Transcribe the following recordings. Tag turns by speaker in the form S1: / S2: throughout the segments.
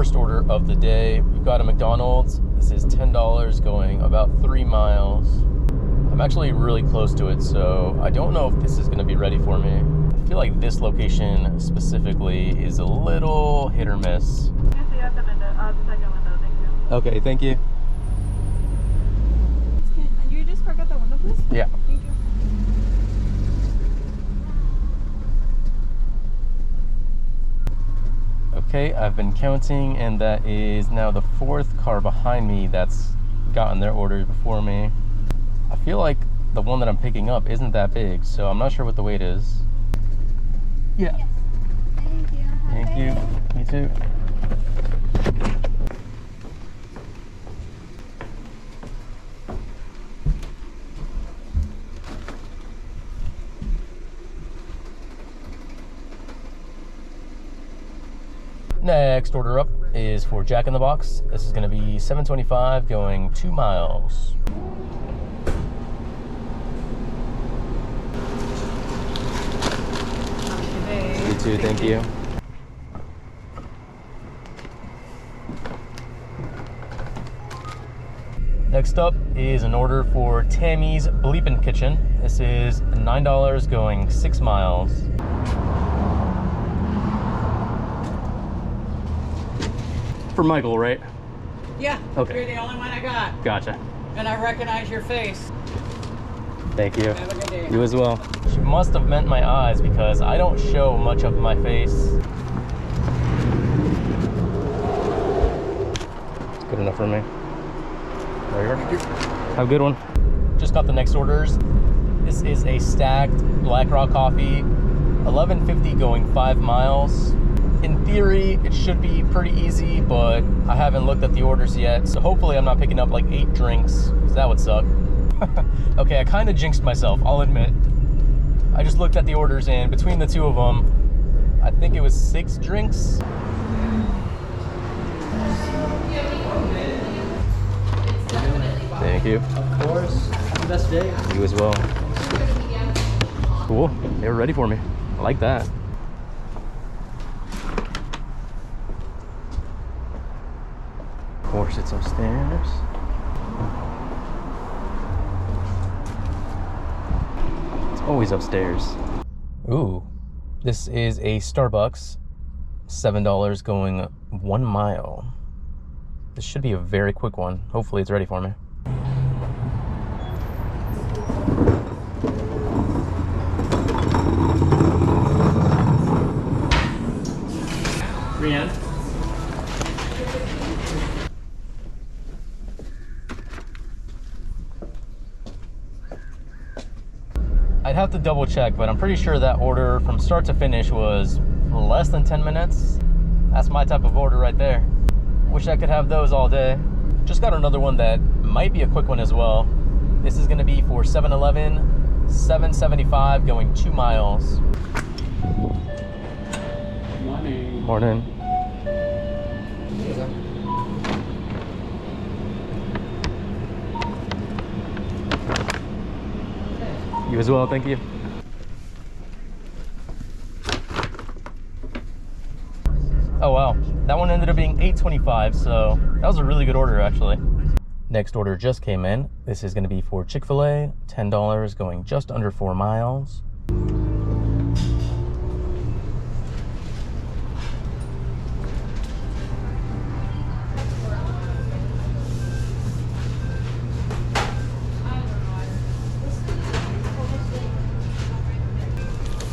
S1: first order of the day. We've got a McDonald's. This is $10 going about 3 miles. I'm actually really close to it, so I don't know if this is gonna be ready for me. I feel like this location specifically is a little hit or miss.
S2: Yes, you have the window, the second window, thank you.
S1: Okay, thank you.
S2: Can you just park at the window, please?
S1: Yeah.
S2: Thank you.
S1: Okay, I've been counting, and that is now the 4th car behind me that's gotten their orders before me. I feel like the one that I'm picking up isn't that big, so I'm not sure what the weight is. Yeah.
S3: Yes. Thank you.
S1: Thank you. Me too. Next order up is for Jack in the Box. This is going to be $7.25 going 2 miles. You too, thank you. Next up is an order for Tammy's Bleepin' Kitchen. This is $9 going 6 miles. For Michael, right?
S4: Yeah.
S1: Okay.
S4: You're the only one I got.
S1: Gotcha.
S4: And I recognize your face.
S1: Thank you.
S4: Have a good day.
S1: You as well. She must have meant my eyes because I don't show much of my face. It's good enough for me. There you are. Have a good one. Just got the next orders. This is a stacked Black Rock coffee, $11.50 going 5 miles. In theory, it should be pretty easy, but I haven't looked at the orders yet, so hopefully I'm not picking up like 8 drinks, because that would suck. Okay, I kind of jinxed myself, I'll admit. I just looked at the orders, and between the two of them, I think it was 6 drinks. Thank you.
S5: Of course. Have the best day.
S1: You as well. Cool, they were ready for me. I like that. Of course, it's upstairs. It's always upstairs. Ooh, this is a Starbucks, $7 going 1 mile. This should be a very quick one. Hopefully it's ready for me.
S5: Rianne.
S1: I'd have to double check, but I'm pretty sure that order from start to finish was less than 10 minutes. That's my type of order right there. Wish I could have those all day. Just got another one that might be a quick one as well. This is gonna be for 7-Eleven, $7.75 going 2 miles.
S5: Morning.
S1: Morning. You as well, thank you. Oh wow, that one ended up being $8.25, so that was a really good order actually. Next order just came in. This is gonna be for Chick-fil-A, $10 going just under 4 miles.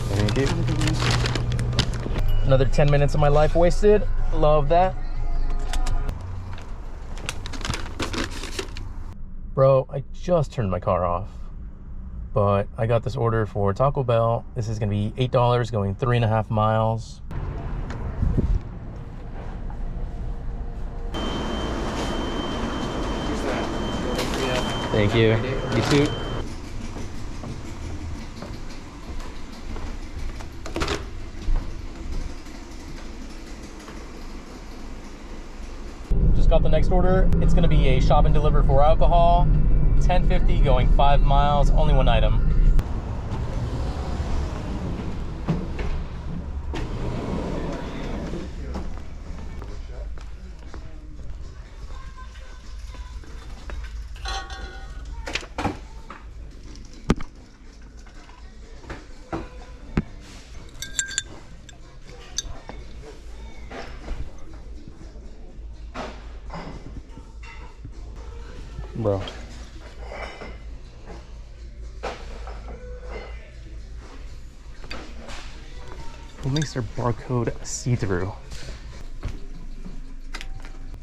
S1: Thank you. Another 10 minutes of my life wasted. Love that. Bro, I just turned my car off, but I got this order for Taco Bell. This is gonna be $8 going 3.5 miles. Thank you. You too. Just got the next order. It's gonna be a shop and deliver for alcohol, $10.50 going 5 miles, only one item. Bro. Who makes their barcode see-through?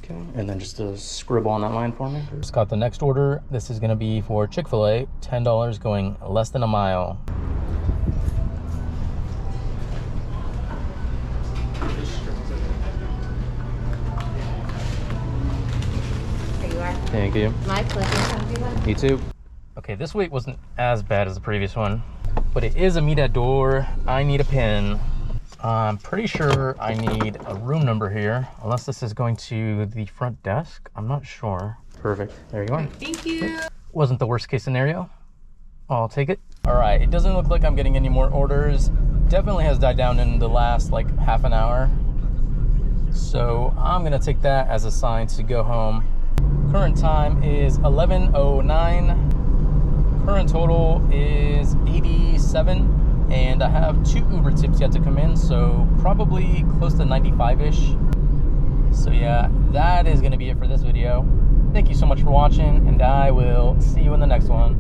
S1: Okay, and then just a scribble on that line for me. Just got the next order. This is gonna be for Chick-fil-A, $10 going less than a mile.
S3: There you are.
S1: Thank you.
S3: My pleasure. Have a good one.
S1: You too. Okay, this wait wasn't as bad as the previous one, but it is a meet at door. I need a pin. I'm pretty sure I need a room number here, unless this is going to the front desk. I'm not sure. Perfect. There you are.
S3: Thank you.
S1: Wasn't the worst case scenario. I'll take it. All right, it doesn't look like I'm getting any more orders. Definitely has died down in the last like half an hour. So I'm gonna take that as a sign to go home. Current time is 11:09. Current total is 87. And I have 2 Uber tips yet to come in, so probably close to 95-ish. So yeah, that is gonna be it for this video. Thank you so much for watching, and I will see you in the next one.